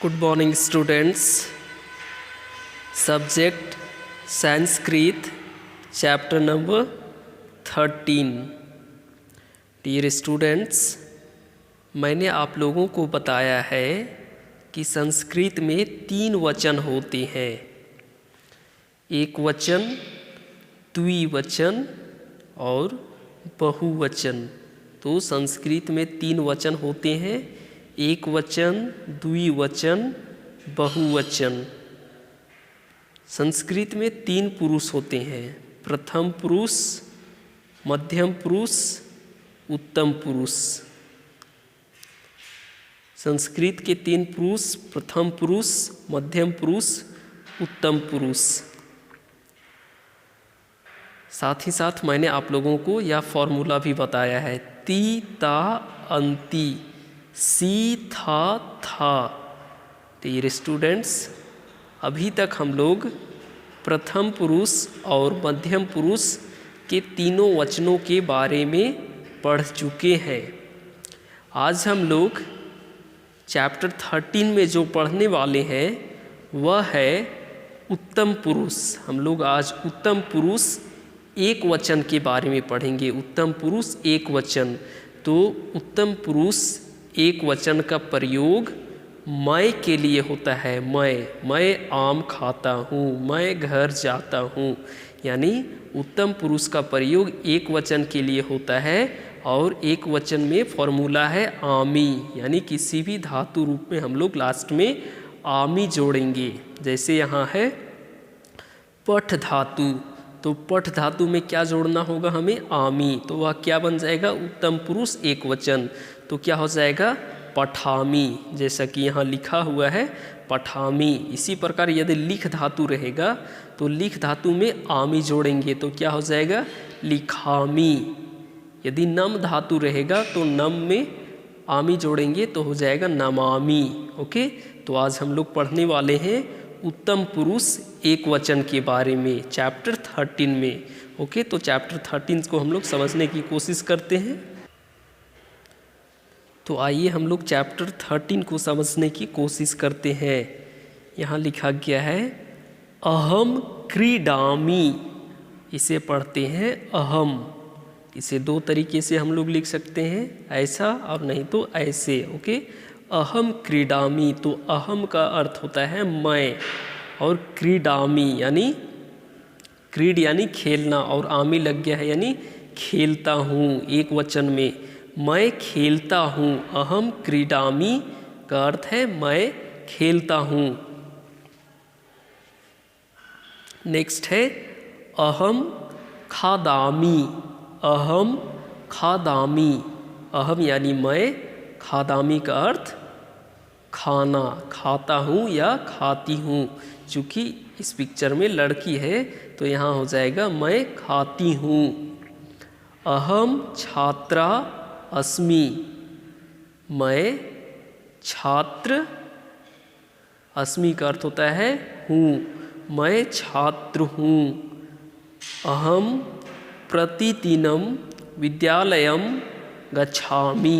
Good morning, students. Subject Sanskrit, chapter number 13. Dear students, मैंने आप लोगों को बताया है कि संस्कृत में 3 वचन होते हैं। एक वचन, द्विवचन और बहुवचन। तो संस्कृत में 3 वचन होते हैं, एक वचन, द्विवचन, बहुवचन। संस्कृत में 3 पुरुष होते हैं, प्रथम पुरुष, मध्यम पुरुष, उत्तम पुरुष। संस्कृत के 3 पुरुष, प्रथम पुरुष, मध्यम पुरुष, उत्तम पुरुष। साथ ही साथ मैंने आप लोगों को यह फॉर्मूला भी बताया है, ती ता अंति, सी था था। डियर स्टूडेंट्स, अभी तक हम लोग प्रथम पुरुष और मध्यम पुरुष के तीनों वचनों के बारे में पढ़ चुके हैं। आज हम लोग चैप्टर 13 में जो पढ़ने वाले हैं वह है उत्तम पुरुष। हम लोग आज उत्तम पुरुष एक वचन के बारे में पढ़ेंगे। उत्तम पुरुष एक वचन। तो उत्तम पुरुष एक वचन का प्रयोग मैं के लिए होता है। मैं आम खाता हूँ, मैं घर जाता हूँ। यानी उत्तम पुरुष का प्रयोग एक वचन के लिए होता है और एक वचन में फॉर्मूला है आमी, यानी किसी भी धातु रूप में हम लोग लास्ट में आमी जोड़ेंगे। जैसे यहाँ है पठ धातु, तो पठ धातु में क्या जोड़ना होगा हमें? आमी। तो वह क्या बन जाएगा? उत्तम पुरुष एक वचन। तो क्या हो जाएगा? पठामी। जैसा कि यहाँ लिखा हुआ है पठामी। इसी प्रकार यदि लिख धातु रहेगा तो लिख धातु में आमी जोड़ेंगे तो क्या हो जाएगा? लिखामी। यदि नम धातु रहेगा तो नम में आमी जोड़ेंगे तो हो जाएगा नमामी। ओके, तो आज हम लोग पढ़ने वाले हैं उत्तम पुरुष एक वचन के बारे में चैप्टर 13 में। ओके, तो चैप्टर 13 को हम लोग समझने की कोशिश करते हैं। तो आइए हम लोग चैप्टर 13 को समझने की कोशिश करते हैं। यहाँ लिखा गया है अहम क्रीडामी। इसे पढ़ते हैं अहम। इसे 2 तरीके से हम लोग लिख सकते हैं, ऐसा और नहीं तो ऐसे। ओके, अहम क्रीडामी। तो अहम का अर्थ होता है मैं, और क्रीडामी यानी क्रीड यानी खेलना, और आमी लग गया है यानी खेलता हूँ एक वचन में। मैं खेलता हूँ। अहम क्रीडामी का अर्थ है मैं खेलता हूँ। नेक्स्ट है अहम खादामी। अहम खादामी। अहम यानी मैं, खादामी का अर्थ खाना, खाता हूँ या खाती हूँ। चूँकि इस पिक्चर में लड़की है तो यहाँ हो जाएगा मैं खाती हूँ। अहम छात्रा अस्मि। मैं छात्र, अस्मि का अर्थ होता है हूँ, मैं छात्र हूँ। अहम प्रतिदिनम विद्यालयम गच्छामि।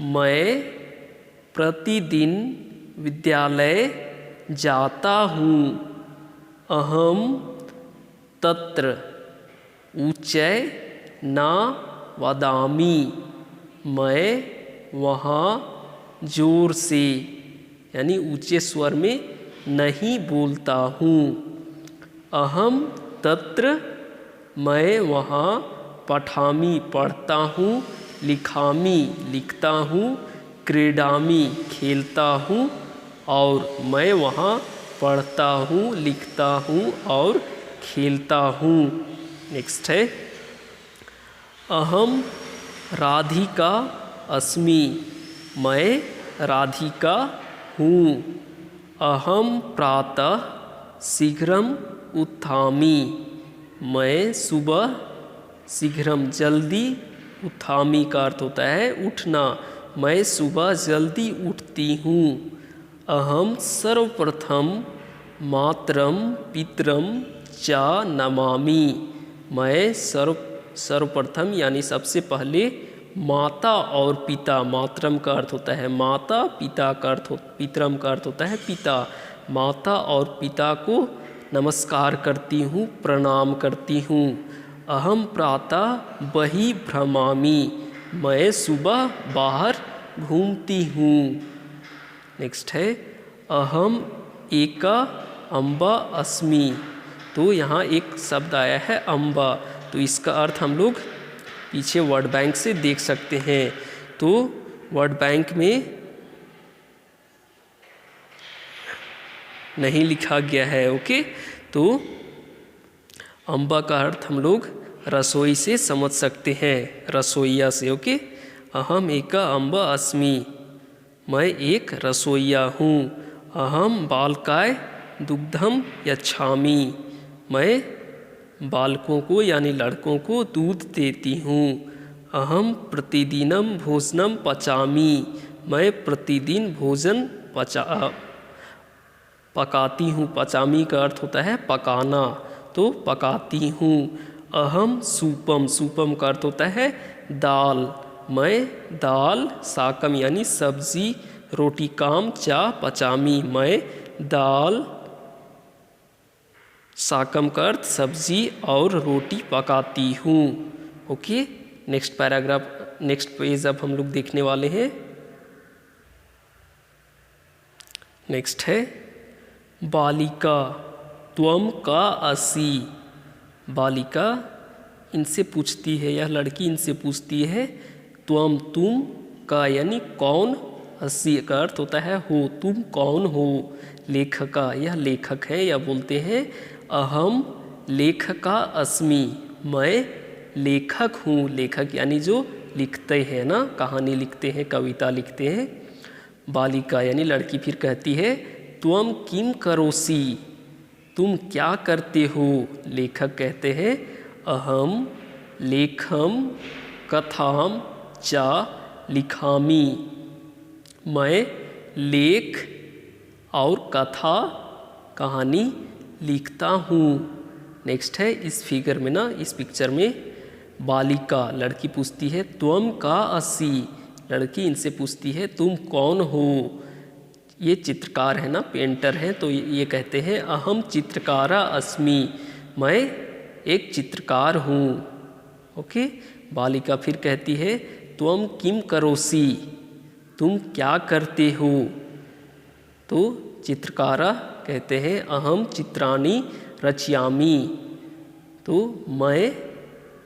मैं प्रतिदिन विद्यालय जाता हूँ। अहम तत्र ऊंचै न वदामि। मैं वहाँ जोर से यानी ऊंचे स्वर में नहीं बोलता हूँ। अहम तत्र मैं वहाँ पठामि पढ़ता हूँ, लिखामि लिखता हूँ, क्रीडामि खेलता हूँ, और मैं वहाँ पढ़ता हूँ, लिखता हूँ और खेलता हूँ। नेक्स्ट है अहम राधिका अस्मि। मैं राधिका हूँ। अहम प्रातः शीघ्रम उत्थामि। मैं सुबह शीघ्रम जल्दी, उत्थामि का अर्थ होता है उठना, मैं सुबह जल्दी उठती हूँ। अहम सर्वप्रथम मातरम पितरम च नमामि। मैं सर्वप्रथम यानी सबसे पहले माता और पिता, मातरम का अर्थ होता है माता, पिता का अर्थ पितरम का अर्थ होता है पिता। माता और पिता को नमस्कार करती हूँ, प्रणाम करती हूँ। अहम प्रातः बहि भ्रमामि, मैं सुबह बाहर घूमती हूँ। नेक्स्ट है अहम एका अम्बा अस्मि। तो यहाँ एक शब्द आया है अम्बा, तो इसका अर्थ हम लोग पीछे वर्ड बैंक से देख सकते हैं। तो वर्ड बैंक में नहीं लिखा गया है, ओके। तो अम्बा का अर्थ हम लोग रसोई से समझ सकते हैं, रसोइया से, ओके। अहम एका अम्बा अस्मि, मैं एक रसोइया हूँ। अहम बालकाय दुग्धम यच्छामि, मैं बालकों को यानी लड़कों को दूध देती हूँ। अहम प्रतिदिनम भोजनम पचामि, मैं प्रतिदिन भोजन पकाती हूँ। पचामी का अर्थ होता है पकाना, तो पकाती हूँ। अहम सूपम, सूपम का अर्थ होता है दाल, मैं दाल साकम यानी सब्जी रोटी काम चा पचामी, मैं दाल साकम का अर्थ सब्जी और रोटी पकाती हूँ, okay. Next paragraph, next page अब हम लोग देखने वाले हैं। नेक्स्ट है बालिका त्वम का असि। बालिका इनसे पूछती है, यह लड़की इनसे पूछती है त्वम तुम का यानी कौन, असि का अर्थ होता है हो, तुम कौन हो। लेखका, यह लेखक है या बोलते हैं अहम लेखका अस्मि, मैं लेखक हूँ। लेखक यानी जो लिखते हैं ना, कहानी लिखते हैं, कविता लिखते हैं। बालिका यानी लड़की फिर कहती है त्वम किम करोसि, तुम क्या करते हो। लेखक कहते हैं अहम लेखम कथाम चा लिखामि, मैं लेख और कथा कहानी लिखता हूँ। नेक्स्ट है इस फिगर में ना, इस पिक्चर में बालिका लड़की पूछती है त्वम का असि, लड़की इनसे पूछती है तुम कौन हो। ये चित्रकार है ना, पेंटर है, तो ये कहते हैं अहम चित्रकारा अस्मि, मैं एक चित्रकार हूँ, ओके। बालिका फिर कहती है त्वम किम करोसि, तुम क्या करते हो। तो चित्रकारा कहते हैं अहम चित्राणि रचयामि, तो मैं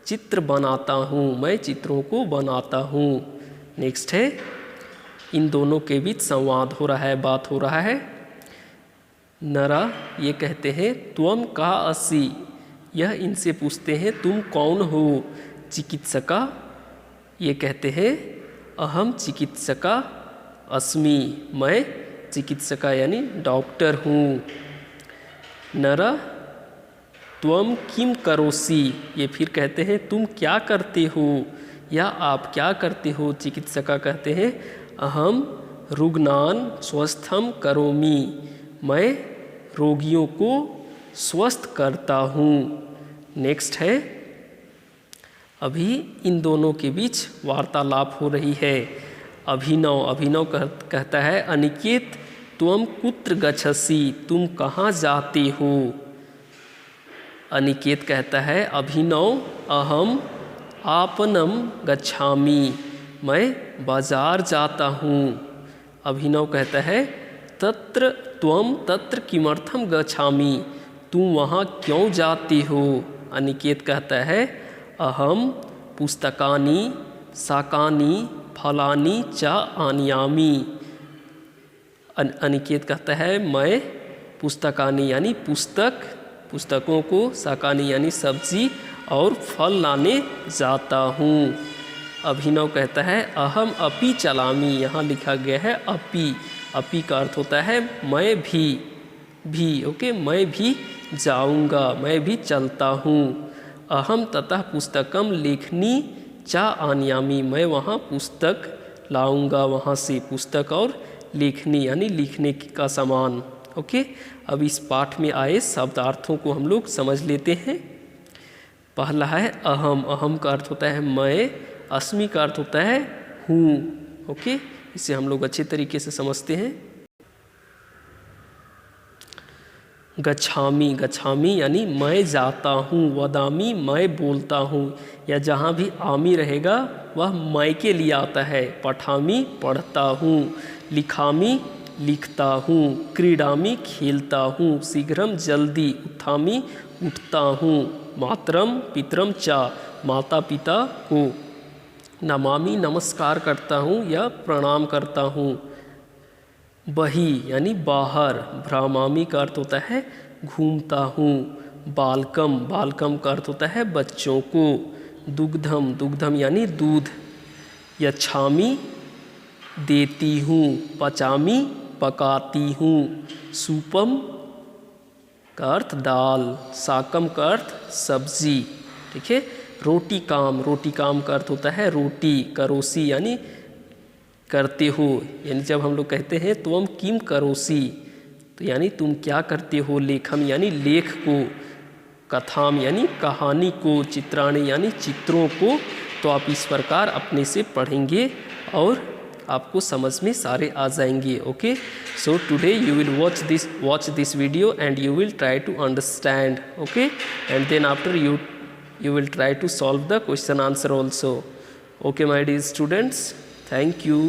चित्र बनाता हूँ, मैं चित्रों को बनाता हूँ। नेक्स्ट है इन दोनों के बीच संवाद हो रहा है, बात हो रहा है। नरा ये कहते हैं त्वम का असि, यह इनसे पूछते हैं तुम कौन हो। चिकित्सका ये कहते हैं अहम चिकित्सका अस्मि, मैं चिकित्सका यानी डॉक्टर हूँ। नरा त्वम किम करोसि, ये फिर कहते हैं तुम क्या करते हो या आप क्या करते हो। चिकित्सका कहते हैं अहम रुग्णान स्वस्थम करोमि, मैं रोगियों को स्वस्थ करता हूँ। नेक्स्ट है अभी इन दोनों के बीच वार्तालाप हो रही है। अभिनव, अभिनव कहता है अनिकेत त्वम कुत्र गच्छसि, तुम कहाँ जाते हो। अनिकेत कहता है अभिनव अहम आपनम गच्छामि, मैं बाजार जाता हूँ। अभिनव कहता है तत्र त्वम तत्र किमर्थम गच्छामि, तुम वहाँ क्यों जाती हो। अनिकेत कहता है अहम पुस्तकानि शाकानि फलानि च आनयामि। अनिकेत कहता है मैं पुस्तकानि यानी पुस्तकों को, शाकानि यानी सब्जी और फल लाने जाता हूँ। अभिनव कहता है अहम अपि चलामि, यहाँ लिखा गया है अपि, अपि का अर्थ होता है मैं भी, ओके, मैं भी जाऊँगा, मैं भी चलता हूँ। अहम ततः पुस्तकम लेखनी चा आनयामि, मैं वहाँ पुस्तक लाऊंगा, वहाँ से पुस्तक और लेखनी यानी लिखने का सामान, ओके। अब इस पाठ में आए शब्दार्थों को हम लोग समझ लेते हैं। पहला है अहम, अहम का अर्थ होता है मैं अस्मि का अर्थ होता है हूँ। ओके, इसे हम लोग अच्छे तरीके से समझते हैं। गच्छामि, गच्छामि यानी मैं जाता हूँ। वदामि मैं बोलता हूँ, या जहाँ भी आमी रहेगा वह मैं के लिए आता है। पठामि पढ़ता हूँ। लिखामि लिखता हूँ। क्रीडामि खेलता हूँ। शीघ्रम जल्दी। उत्थामि उठता हूँ। मातरम पितरम चा माता पिता को। नमामि नमस्कार करता हूँ या प्रणाम करता हूँ। बही यानी बाहर। भ्रामामि का अर्थ होता है घूमता हूँ। बालकम, बालकम का अर्थ होता है बच्चों को। दुग्धम, दुग्धम यानी दूध। यच्छामि देती हूँ। पचामी पकाती हूँ। सूपम का अर्थ दाल। साकम का अर्थ सब्जी। ठीक है। रोटी काम, रोटी काम का अर्थ होता है रोटी। करोसी यानी करते हो, यानी जब हम लोग कहते हैं त्वम किम करोसी, तो यानी तुम क्या करते हो। लेखम यानी लेख को। कथाम यानी कहानी को। चित्राणी यानी चित्रों को। तो आप इस प्रकार अपने से पढ़ेंगे और आपको समझ में सारे आ जाएंगे। Okay, so today you will watch this video and you will try to understand. Okay, and then after you will try to solve the question answer also. Okay, my dear students, thank you.